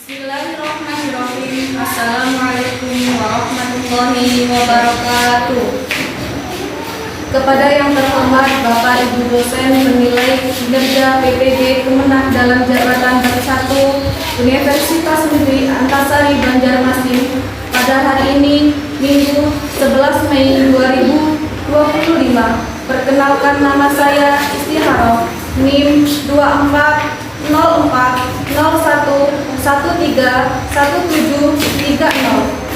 Bismillahirrahmanirrahim. Assalamualaikum warahmatullahi wabarakatuh. Kepada yang terhormat Bapak Ibu dosen penilai kinerja PPG Kemenang dalam jabatan ke-1 Universitas Negeri Antasari Banjarmasin pada hari ini Minggu 11 Mei 2025. Perkenalkan, nama saya Istiharoh, NIM 2401131730,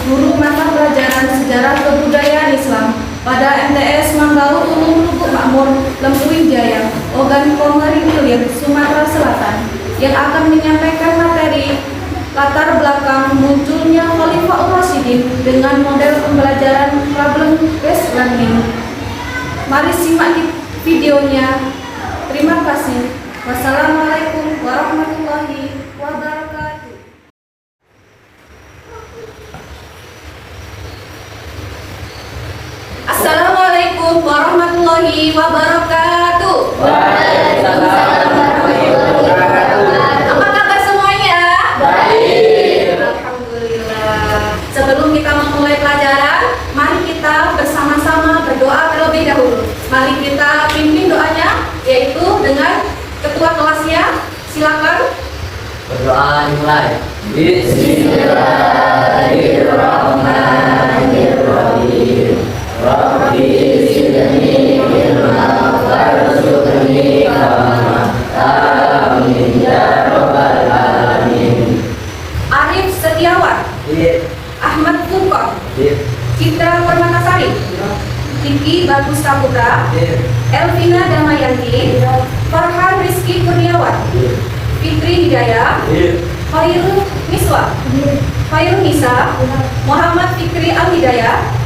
guru mata pelajaran Sejarah Kebudayaan Islam pada MTS Manggau Ulum Lubuk Makmur, Lempuing Jaya, Ogan Komering Ilir, Sumatera Selatan, yang akan menyampaikan materi latar belakang munculnya Khalifah Rasyidin dengan model pembelajaran problem-based learning. Mari simak di videonya. Terima kasih. Wassalamualaikum warahmatullahi wabarakatuh. Assalamualaikum warahmatullahi wabarakatuh. Waalaikumsalam warahmatullahi wabarakatuh. Apa kabar semuanya? Baik. Alhamdulillah. Sebelum kita memulai pelajaran, mari kita bersama-sama berdoa terlebih dahulu. Mari kita pimpin doanya, yaitu dengan ketua kelasnya. Silakan. Berdoa dimulai. Bismillahirrahmanirrahim. Rabbi zidni ilma warzuqni ilma. Amin ya rabbal alamin. Arif Setiawan, Ahmad Furqan, Citra Permatasari, Kiki Bagus Saputra, Elvina Damayanti, Farhan Rizky Kurniawan, Fitri Hidayah, Khairul Miswa, Khairul Nisa, Muhammad Fikri Al-Hidayah,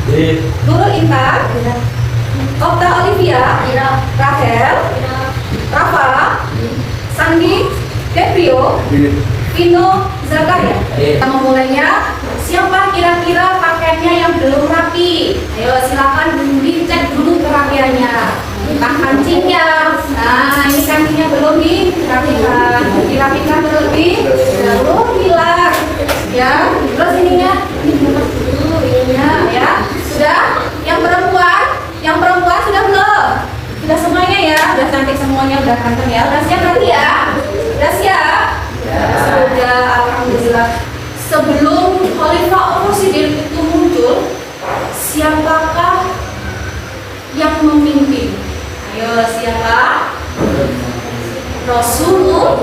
Nurul Intan, Okta Olivia, Rahel, Rafa, Sandi Debrio, Vino Zakaria. Kita memulainya. Siapa kira-kira pakaiannya yang belum rapi? Ayo silakan dicek dulu kerapiannya. Kancingnya. Nah, ini kancingnya belum dirapikan. Dirapikan terlebih dahulu, hilang. Ya, terus ininya dulu ininya ya. Sudah? Yang perempuan sudah belum? Sudah semuanya ya? Sudah cantik semuanya, udah ganteng ya. Udah siap nanti ya? Udah siap? Sudah, alhamdulillah. Sebelum Khalifah Rasyidin itu muncul, siapakah yang memimpin? Ayo, siapa? Rasulullah.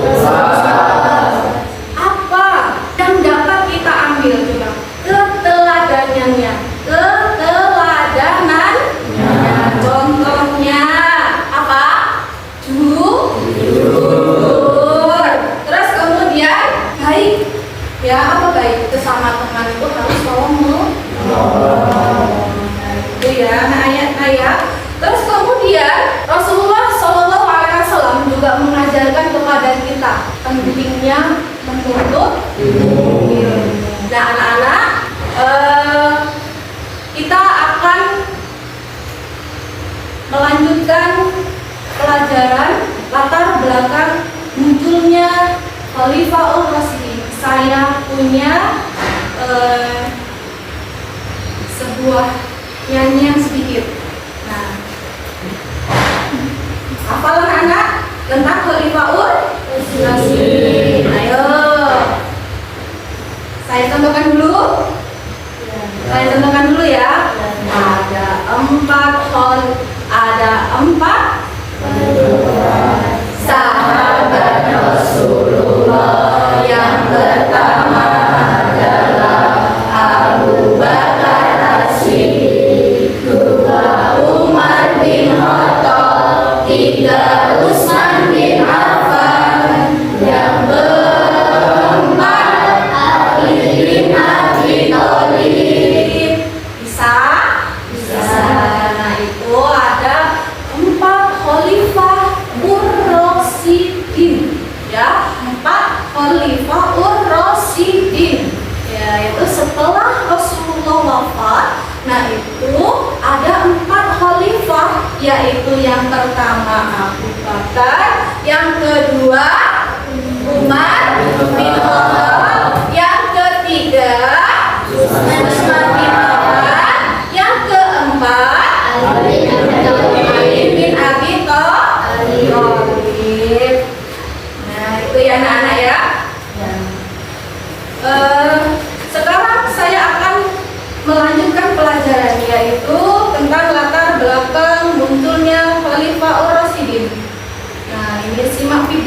Apa yang dapat kita ambil coba? Keteladanannya. Contohnya apa? Jujur. Terus kemudian baik. Ya, apa baik? Sesama teman itu harus tolong itu ya, ayat-ayat. Terus kemudian Rasulullah SAW juga mengajarkan kepada kita pentingnya menuntut ilmu. Nah, anak-anak, kita akan melanjutkan pelajaran latar belakang munculnya Khalifah Rasyidin. Saya punya sebuah nyanyian sedikit. Nah, hafalan anak tentang Khalifah Rasyidin. Ayo, saya contohkan dulu. Ya. Ada empat sahabat Rasulullah. Yang pertama adalah Abu Bakar As-Siddiq, dua Umar bin Khattab, tiga Utsman bin Affan, yang keempat Ali bin Abi Thalib. Bisa? Nah, itu ada 4 Khalifah Rasyidin. Ya, 4 Khalifah Rasyidin. Ya, itu setelah Rasulullah wafat. Nah, itu ada 4 Khalifah, yaitu yang pertama Abu Bakar, yang kedua Umar bin Khattab,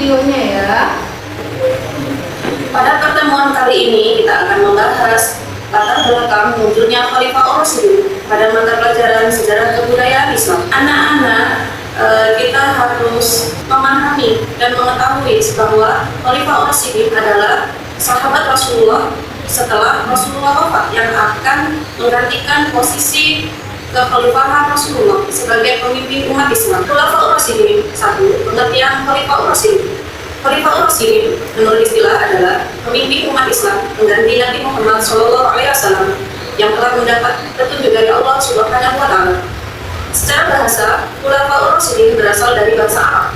videonya ya. Pada pertemuan kali ini kita akan membahas latar belakang munculnya Khalifah Ar-Rasyidin pada mata pelajaran sejarah kebudayaan Islam. Anak-anak, kita harus memahami dan mengetahui bahwa Khalifah Ar-Rasyidin adalah sahabat Rasulullah setelah Rasulullah wafat yang akan menggantikan posisi kekhalifahan Rasulullah sebagai pemimpin umat Islam. Khulafaur Rasyidin. 1. Pengertian Khulafaur Rasyidin. Khulafaur Rasyidin menurut istilah adalah pemimpin umat Islam pengganti Nabi Muhammad SAW yang telah mendapat petunjuk dari Allah Subhanahu wa Ta'ala. Secara bahasa, Khulafaur Rasyidin berasal dari bahasa Arab,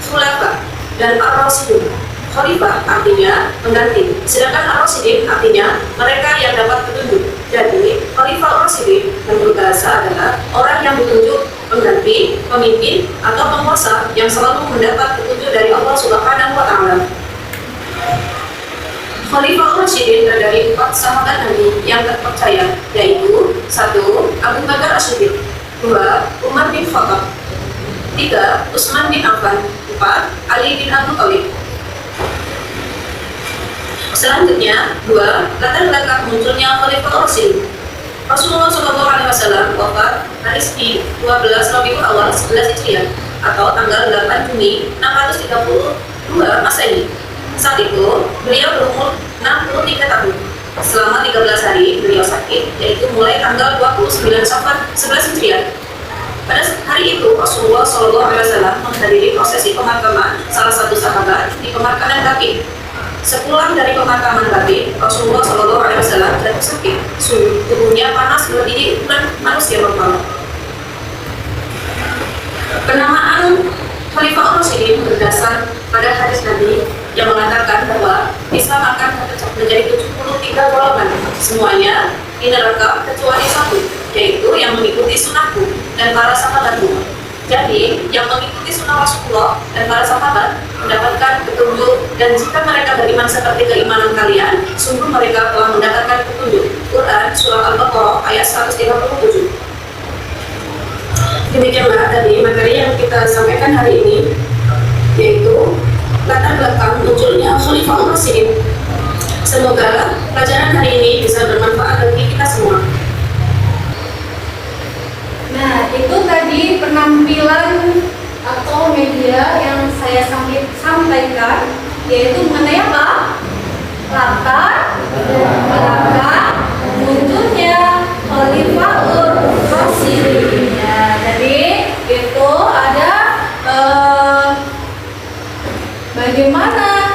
khulafa dan ar-rasyidun. Khalifah artinya pengganti, sedangkan ar-rasyidin artinya mereka yang dapat petunjuk. Jadi, Khalifah ar-rasyidin menurut bahasa adalah orang yang ditunjuk, pengganti, pemimpin, atau penguasa yang selalu mendapat petunjuk dari Allah Subhanahu wa Ta'ala. Khalifah ar-rasyidin terdiri 4 sahabat Nabi yang terpercaya, yaitu 1. Abu Bakar As-Siddiq, 2. Umar bin Khattab, 3. Utsman bin Affan, 4. Ali bin Abi Thalib. Selanjutnya, 2. Latar belakang munculnya Khalifah Ar-Rasyidin. Rasulullah SAW wafat hari Senin 12 Rabiul Awal 11 Hijriah atau tanggal 8 Juni 632 Masehi. Saat itu, beliau berumur 63 tahun. Selama 13 hari beliau sakit, yaitu mulai tanggal 29 Syawal 11 Hijriah. Pada hari itu, Rasulullah SAW menghadiri prosesi pemakaman salah satu sahabat di pemakaman Baqi. Sepulang dari pemakaman Baqi, Rasulullah SAW jatuh sakit. Suhu tubuhnya panas melebihi ukuran manusia normal. Penamaan Khalifah Ar-Rasyidin berdasar pada hadis Nabi yang mengatakan bahwa Islam akan terpecah menjadi 73 golongan, semuanya di neraka kecuali 1, yaitu yang mengikuti sunnahku dan para sahabatku. Jadi, yang mengikuti sunnah Rasulullah dan para sahabat mendapatkan petunjuk, dan jika mereka beriman seperti keimanan kalian, sungguh mereka telah mendapatkan petunjuk. Quran Surah Al-Baqarah ayat 137. Demikianlah tadi materi yang kita sampaikan hari ini, yaitu latar belakang munculnya Khalifah Ar-Rasyidin. Semoga pelajaran hari ini bisa bermanfaat bagi kita semua. Nah, itu tadi penampilan atau media yang saya sampaikan, yaitu mengenai apa? Latar belakang munculnya Khalifah Ar-Rasyidin. Ya, jadi itu ada bagaimana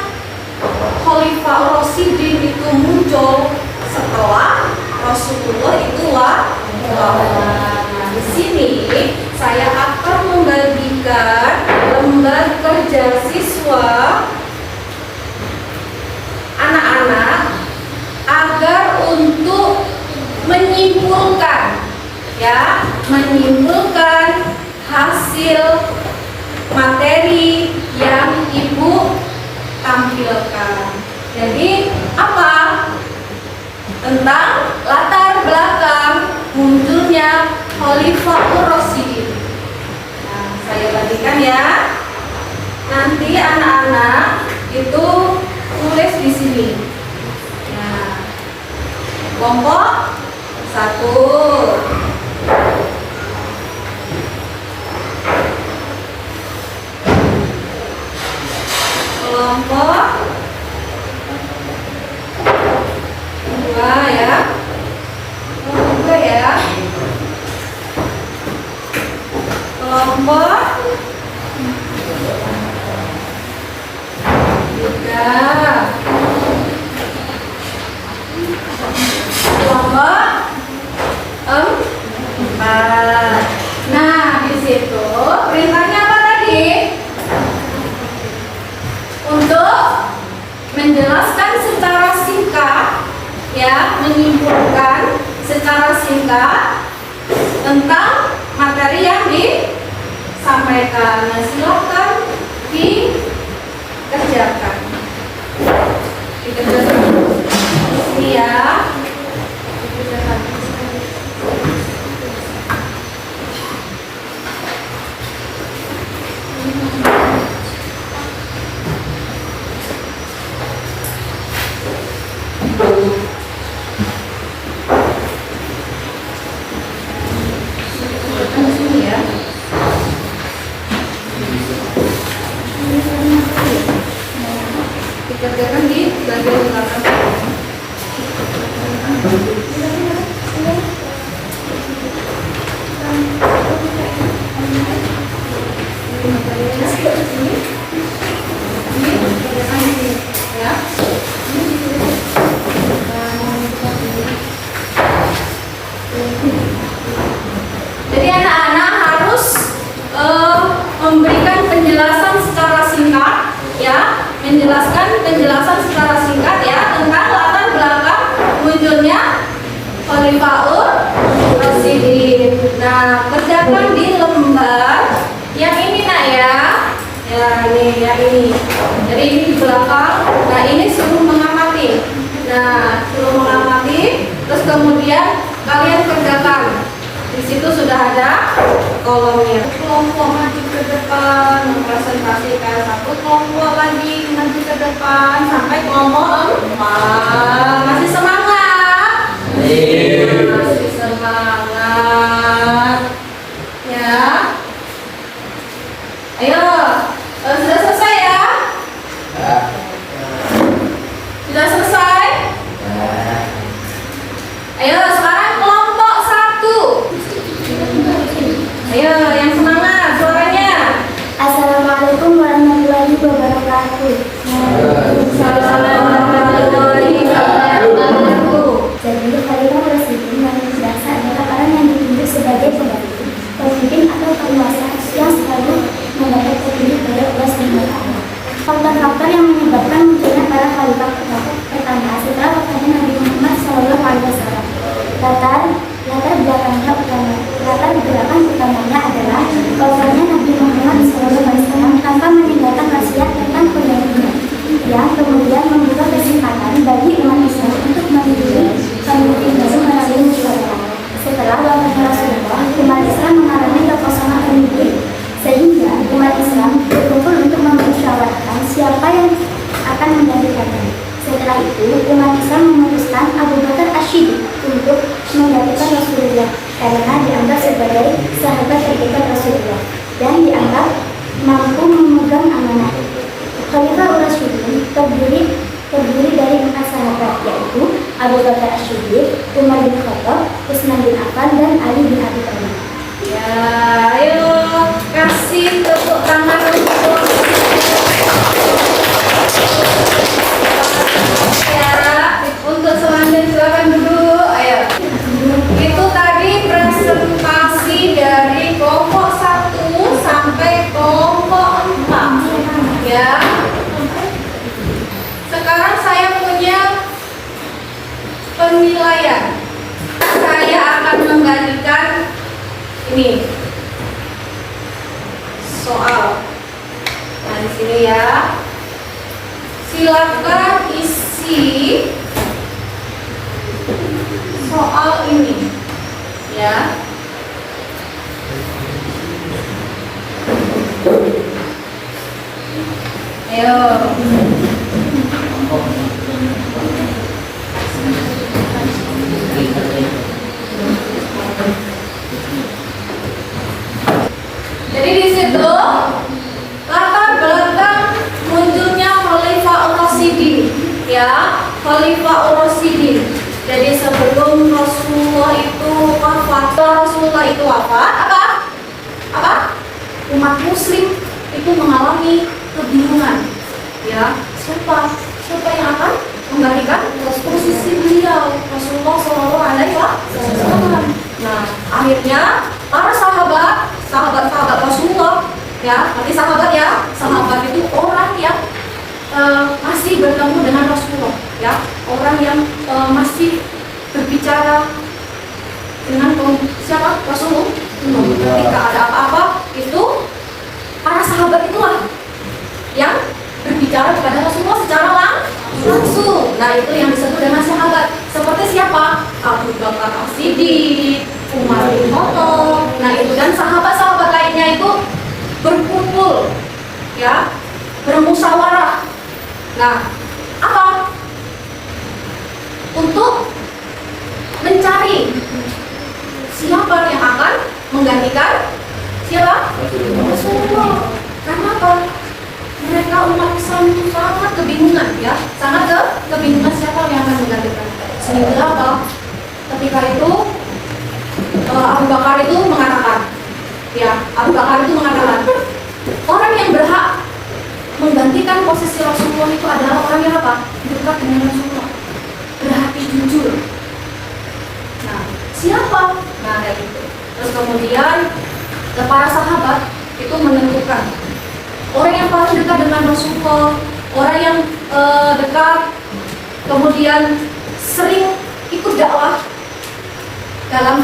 Khalifah Ar-Rasyidin itu muncul setelah Rasulullah itu wafat. Di sini saya akan membagikan lembar kerja siswa anak-anak agar untuk menyimpulkan hasil materi yang Ibu tampilkan. Jadi apa? Tentang latar belakang munculnya Khalifah Ar-Rasyidin. Nah, saya bagikan ya. Nanti anak-anak itu tulis di sini. Nah, kelompok 1. Kelompok 2 ya. Kelompok 2 ya. Kelompok 3. Kelompok 4. Nah, di situ perintahnya apa tadi? Untuk menjelaskan secara singkat, ya, menyimpulkan secara singkat tentang materi yang disampaikan. Nah, silakan dikerjakan. Dikerjakan di sini ya. Dikerjakan. Dikerjakan di bagian belakang. Ya. Jadi anak-anak harus memberikan penjelasan secara singkat, ya, penjelasan secara singkat ya tentang latar belakang munculnya Khalifaur Rasyidin. Nah, kerjakan di lembar yang ini nak ya. Ya ini, yang ini. Jadi ini di belakang. Nah ini suruh mengamati. Nah suruh mengamati. Terus kemudian kalian kerjakan. Di situ sudah ada kolomnya. Kelompok maju ke depan, mempresentasikan satu kelompok lagi maju ke depan sampai kelompok 4. Masih semangat? Masih semangat. Ya. Ayo, sudah selesai ya? Sudah selesai? Ayo sekarang kelompok 1. Ayo yang semangat suaranya. Assalamualaikum warahmatullahi wabarakatuh. Assalamualaikum warahmatullahi wabarakatuh. Jadi Khalifah Rasyidin biasa adalah orang yang ditunjuk sebagai pemimpin atau penguasa yang selalu mendapat petunjuk dari Allah SWT. Faktor-faktor yang menyebabkan munculnya para khalifah pertama setelah wafatnya Nabi Muhammad SAW. Latar belakang utamanya adalah wafatnya Nabi Muhammad SAW tanpa meninggalkan wasiat tentang penggantinya, yang kemudian membuka kesempatan bagi umat Islam untuk memilih pemimpin baru melalui musyawarah. Setelah wafatnya Rasulullah, umat Islam mengalami kekosongan pemimpin, sehingga umat Islam berkumpul untuk memusyawarahkan siapa yang akan menggantikannya. Setelah itu, umat Islam memutuskan Abu Bakar Ash-Shiddiq untuk menggantikan Rasulullah karena dianggap sebagai sahabat terdekat Rasulullah dan dianggap mampu memegang amanah. Khalifah Rasyidin terdiri dari 4 sahabat, yaitu Abu Bakar Ash-Shiddiq, Umar bin Khattab, Utsman bin Affan, dan Ali bin Abi Thalib. Ya, ayo kasih tepuk tangan untuk ya. Untuk selanjutnya silakan duduk. Ayo. Itu tadi presentasi dari kelompok 1 sampai kelompok 4. Ya. Sekarang saya punya penilaian. Saya akan menggantikan ini soal. Nah di sini ya, silakan isi soal ini ya. Ayo. Jadi di situ latar belakang munculnya Khalifah Rasyidin, ya, Khalifah Rasyidin. Jadi sebelum Rasulullah itu wafat, apa? Umat Muslim itu mengalami kebingungan, ya. Siapa yang akan menggantikan posisi beliau Rasulullah SAW. Nah, akhirnya para sahabat Rasulullah, ya, nanti sahabat ya, sahabat itu orang yang masih bertemu dengan Rasulullah, ya, orang yang masih berbicara dengan siapa? Rasulullah. Ketika ada apa-apa itu para sahabat itulah yang berbicara kepada Rasulullah secara langsung. Nah itu yang disebut dengan sahabat. Seperti siapa? Abu Bakar As-Siddiq, Umar bin Khattab. Nah itu, dan sahabat-sahabat lainnya itu berkumpul, ya, bermusyawarah. Nah apa? Untuk mencari siapa yang akan menggantikan siapa? Rasulullah. Karena kebingungan siapa yang akan menggantikan. Sehingga apa? Ketika itu Abu Bakar itu mengatakan, orang yang berhak menggantikan posisi Rasulullah itu adalah orang yang apa? Dekat dengan Rasulullah, berhati jujur. Nah, siapa? Nah, kayak gitu. Terus kemudian para sahabat itu menentukan orang yang paling dekat dengan Rasulullah, orang yang dekat, kemudian sering ikut dakwah dalam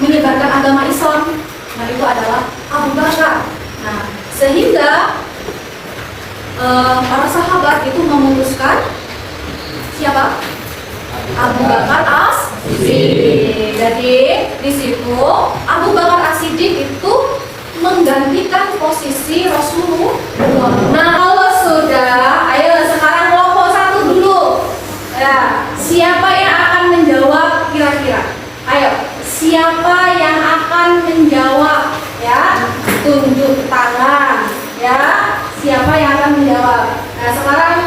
menyebarkan agama Islam. Nah, itu adalah Abu Bakar. Nah, sehingga para sahabat itu memutuskan siapa? Abu Bakar As-Siddiq. Jadi di situ Abu Bakar As-Siddiq itu menggantikan posisi Rasulullah. Nah, kalau sudah, ayo sekarang kelompok satu dulu. Ya, siapa yang akan menjawab kira-kira? Ayo, siapa yang akan menjawab? Ya, tunjuk tangan. Ya, siapa yang akan menjawab? Nah, sekarang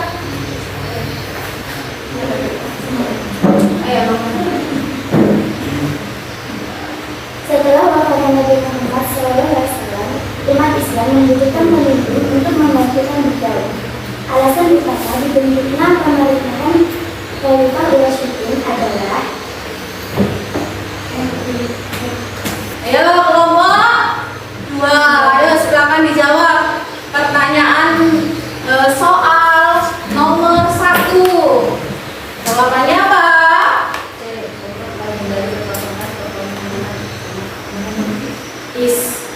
ayo. Setelah wafatnya Nabi Muhammad SAW, umat Islam membutuhkan pemimpin untuk memajukan beliau. Alasan utama dibentuknya pemerintahan Khalifah Rasyidin adalah Ayo kelompok 2, ayo silakan dijawab pertanyaan soal nomor 1. Jawabannya apa?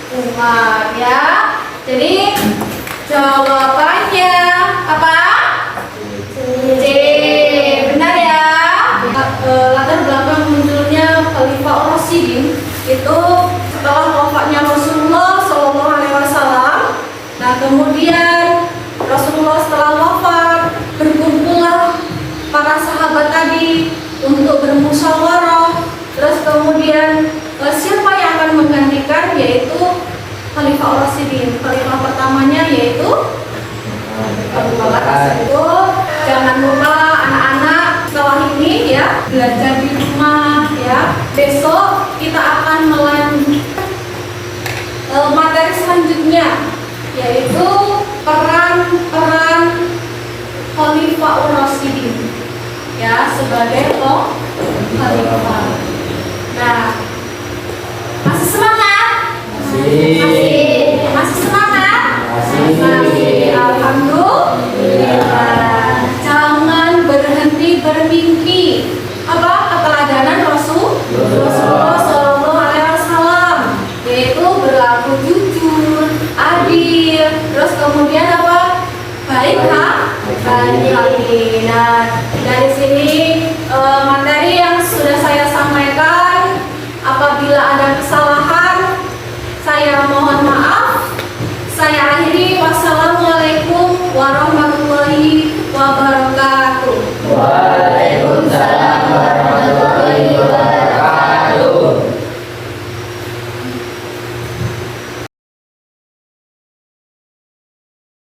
Umat, ya. Jadi jawabannya apa? C. Benar ya. Latar belakang munculnya Khalifah Rasyidin itu setelah wafatnya Rasulullah SAW. Nah, kemudian Rasulullah setelah wafat, berkumpullah para sahabat tadi untuk bermusyawarah. Terus kemudian siapa yang akan menggantikan, yaitu Khalifah Rasyidin. Khalifah pertamanya yaitu Abu Bakar. Itu jangan lupa anak-anak setelah ini ya belajar di rumah ya. Besok kita akan melanjutkan materi selanjutnya, yaitu peran Khalifah Rasyidin ya sebagai khalifah. Nah, masih semangat? Masih semangat? Masih. Alhamdulillah. Jangan berhenti bermimpi. Apa keteladanan Rasulullah SAW, yaitu berlaku jujur, adil, terus kemudian apa? Baik hati. Nah, dari sini materi yang sudah saya sampaikan, apabila ada kesalahan saya mohon